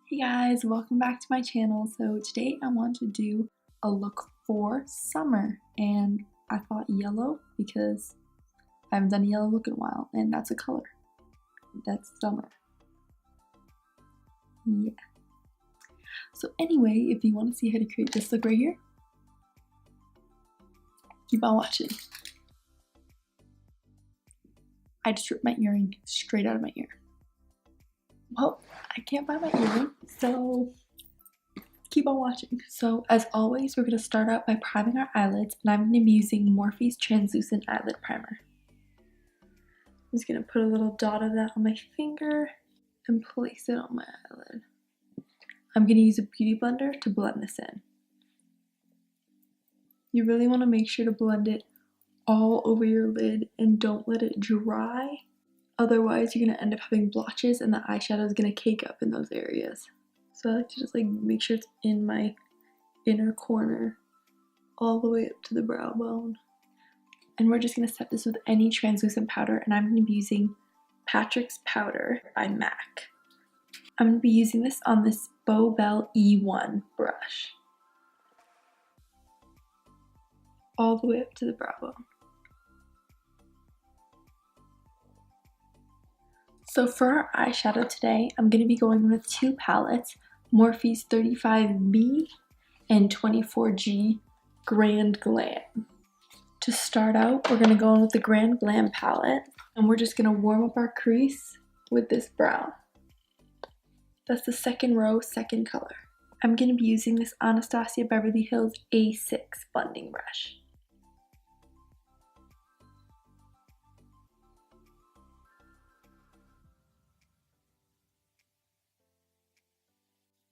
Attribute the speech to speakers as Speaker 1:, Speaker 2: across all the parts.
Speaker 1: Hey guys, welcome back to my channel. So today I want to do a look for summer, and I thought yellow because I haven't done a yellow look in a while, and that's a color. That's summer. Yeah. So anyway, if you want to see how to create this look right here, keep on watching. I just ripped my earring straight out of my ear. Well, I can't find my earring, so keep on watching. So as always, we're going to start out by priming our eyelids, and I'm going to be using Morphe's translucent eyelid primer. I'm just going to put a little dot of that on my finger and place it on my eyelid. I'm going to use a beauty blender to blend this in. You really want to make sure to blend it all over your lid and don't let it dry. Otherwise, you're going to end up having blotches and the eyeshadow is going to cake up in those areas. So I like to just make sure it's in my inner corner all the way up to the brow bone. And we're just going to set this with any translucent powder, and I'm going to be using Patrick's Powder by MAC. I'm going to be using this on this Bow Bell E1 brush. All the way up to the brow bone. So for our eyeshadow today, I'm going to be going with two palettes, Morphe's 35B and 24G Grand Glam. To start out, we're going to go in with the Grand Glam palette, and we're just going to warm up our crease with this brown. That's the second row, second color. I'm going to be using this Anastasia Beverly Hills A6 blending brush.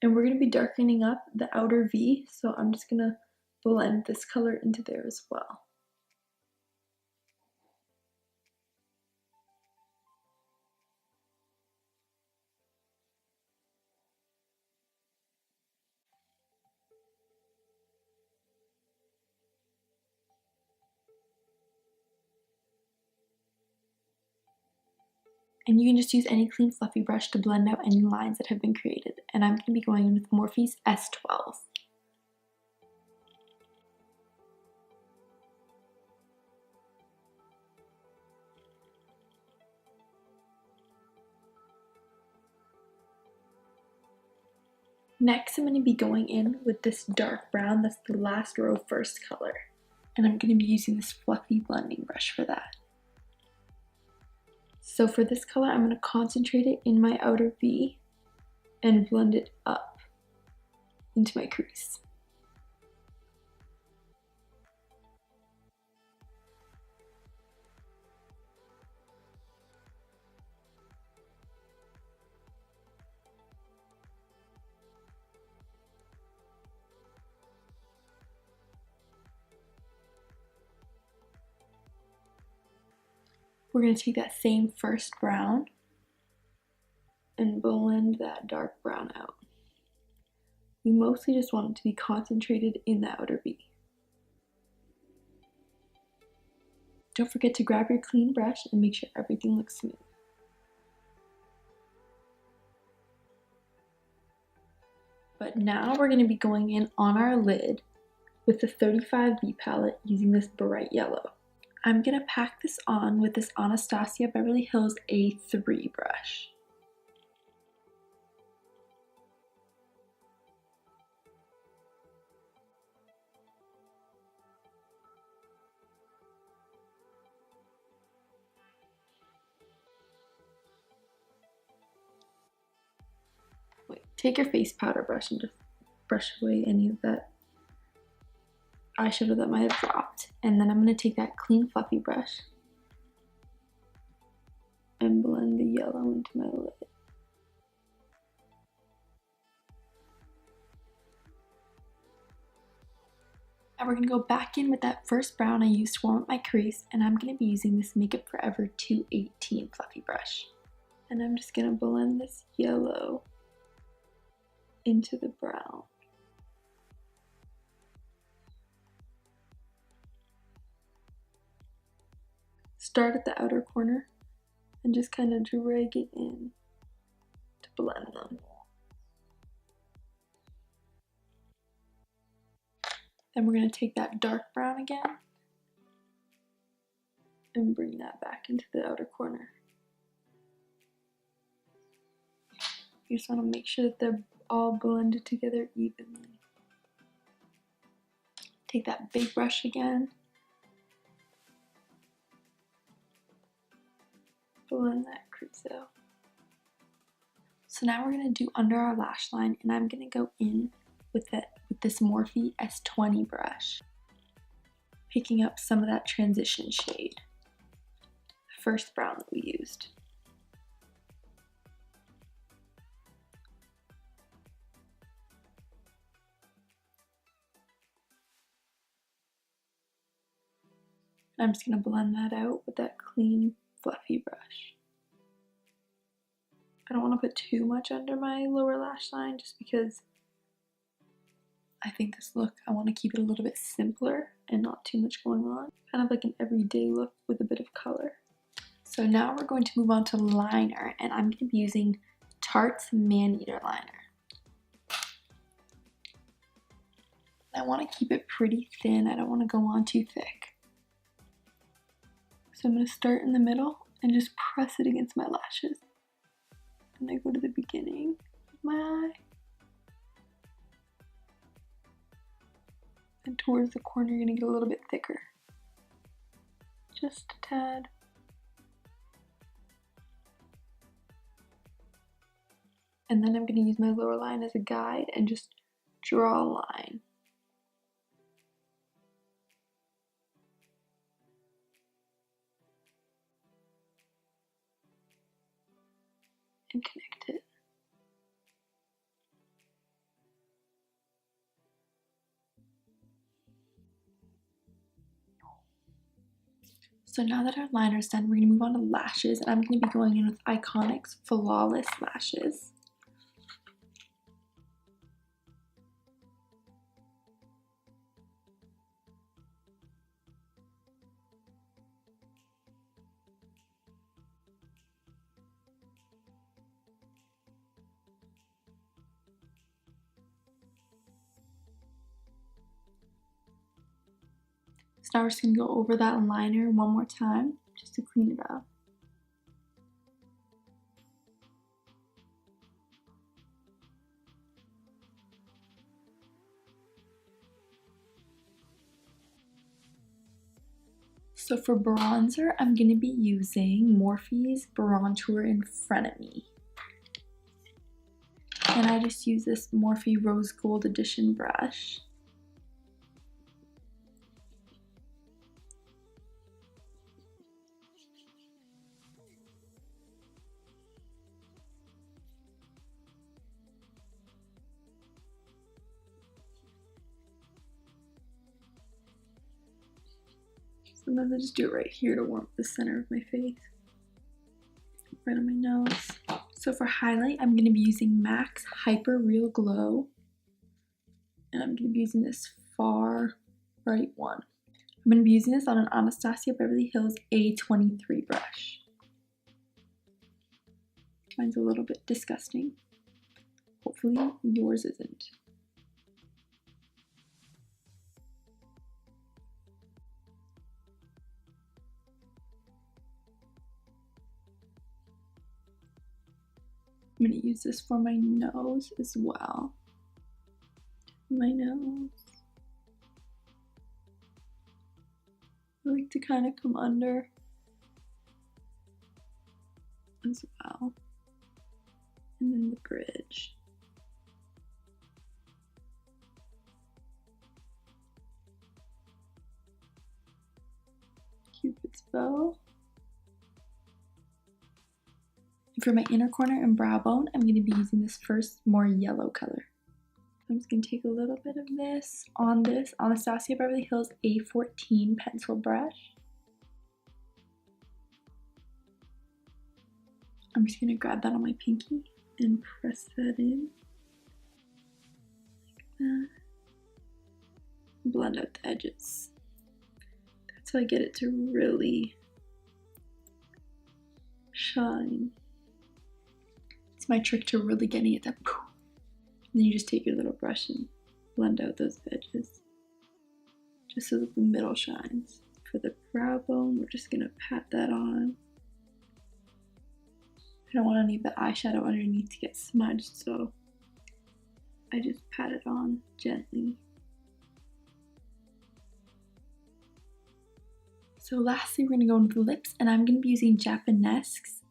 Speaker 1: And we're going to be darkening up the outer V, so I'm just going to blend this color into there as well. And you can just use any clean fluffy brush to blend out any lines that have been created. And I'm going to be going in with Morphe's S12. Next, I'm going to be going in with this dark brown. That's the last row, first color. And I'm going to be using this fluffy blending brush for that. So for this color, I'm going to concentrate it in my outer V and blend it up into my crease. We're going to take that same first brown and blend that dark brown out. We mostly just want it to be concentrated in the outer V. Don't forget to grab your clean brush and make sure everything looks smooth. But now we're going to be going in on our lid with the 35B palette using this bright yellow. I'm going to pack this on with this Anastasia Beverly Hills A3 brush. Take your face powder brush and just brush away any of that eyeshadow that might have dropped. And then I'm going to take that clean fluffy brush and blend the yellow into my lid. And we're going to go back in with that first brown I used to warm up my crease, and I'm going to be using this Makeup Forever 218 fluffy brush. And I'm just going to blend this yellow into the brown. Start at the outer corner and just kind of drag it in to blend them. Then we're going to take that dark brown again and bring that back into the outer corner. You just want to make sure that they're all blended together evenly. Take that big brush again. Blend that crease out. So now we're going to do under our lash line, and I'm going to go in with this Morphe S20 brush, picking up some of that transition shade, the first brown that we used. And I'm just going to blend that out with that clean, fluffy brush. I don't want to put too much under my lower lash line just because I think this look, I want to keep it a little bit simpler and not too much going on. Kind of like an everyday look with a bit of color. So now we're going to move on to liner, and I'm going to be using Tarte's Maneater liner. I want to keep it pretty thin. I don't want to go on too thick. So I'm going to start in the middle and just press it against my lashes. And I go to the beginning of my eye. And towards the corner, you're going to get a little bit thicker. Just a tad. And then I'm going to use my lower line as a guide and just draw a line. And connect it. So now that our liner is done, we're going to move on to lashes, and I'm going to be going in with Iconic's Flawless Lashes. So now we're just going to go over that liner one more time, just to clean it up. So for bronzer, I'm going to be using Morphe's Bronzer in Front of Me. And I just use this Morphe Rose Gold Edition brush. Sometimes I just do it right here to warm up the center of my face. Right on my nose. So for highlight, I'm going to be using MAC's Hyper Real Glow. And I'm going to be using this far right one. I'm going to be using this on an Anastasia Beverly Hills A23 brush. Mine's a little bit disgusting. Hopefully yours isn't. I'm going to use this for my nose as well. My nose. I like to kind of come under as well. And then the bridge. Cupid's bow. And for my inner corner and brow bone, I'm going to be using this first more yellow color. I'm just going to take a little bit of this on this Anastasia Beverly Hills A14 pencil brush. I'm just going to grab that on my pinky and press that in. Like that. Blend out the edges. That's how I get it to really shine. It's my trick to really getting it to poof. And then you just take your little brush and blend out those edges. just so that the middle shines. For the brow bone, we're just gonna pat that on. I don't want any of the eyeshadow underneath to get smudged, so I just pat it on gently. So lastly, we're gonna go into the lips, and I'm gonna be using Japanesque's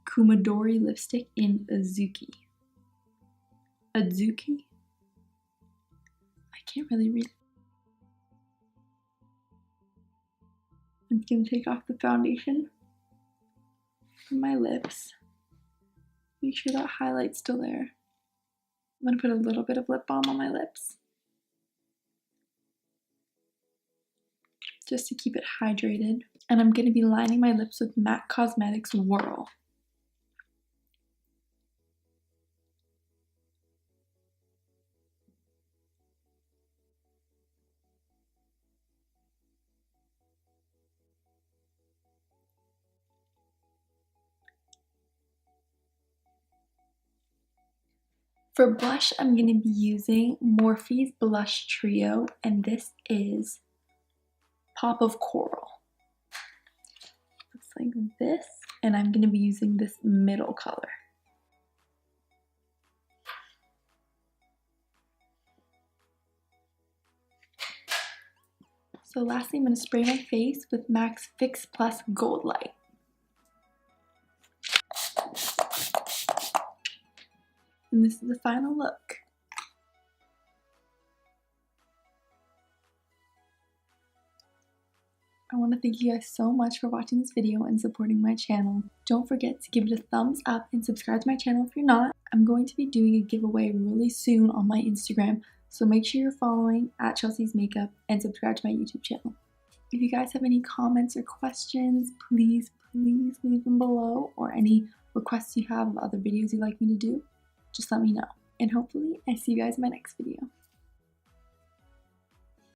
Speaker 1: Kumadori lipstick in Azuki. Azuki? I can't really read. I'm just gonna take off the foundation from my lips. Make sure that highlight's still there. I'm gonna put a little bit of lip balm on my lips, just to keep it hydrated. And I'm gonna be lining my lips with MAC Cosmetics Whirl. For blush, I'm gonna be using Morphe's Blush Trio, and this is Pop of Coral. Looks like this, and I'm gonna be using this middle color. So lastly, I'm gonna spray my face with MAC's Fix Plus Gold Light. And this is the final look. I want to thank you guys so much for watching this video and supporting my channel. Don't forget to give it a thumbs up and subscribe to my channel if you're not. I'm going to be doing a giveaway really soon on my Instagram, so make sure you're following at Chelseasmakeup and subscribe to my YouTube channel. If you guys have any comments or questions, please leave them below, or any requests you have of other videos you'd like me to do, just let me know. And hopefully I see you guys in my next video.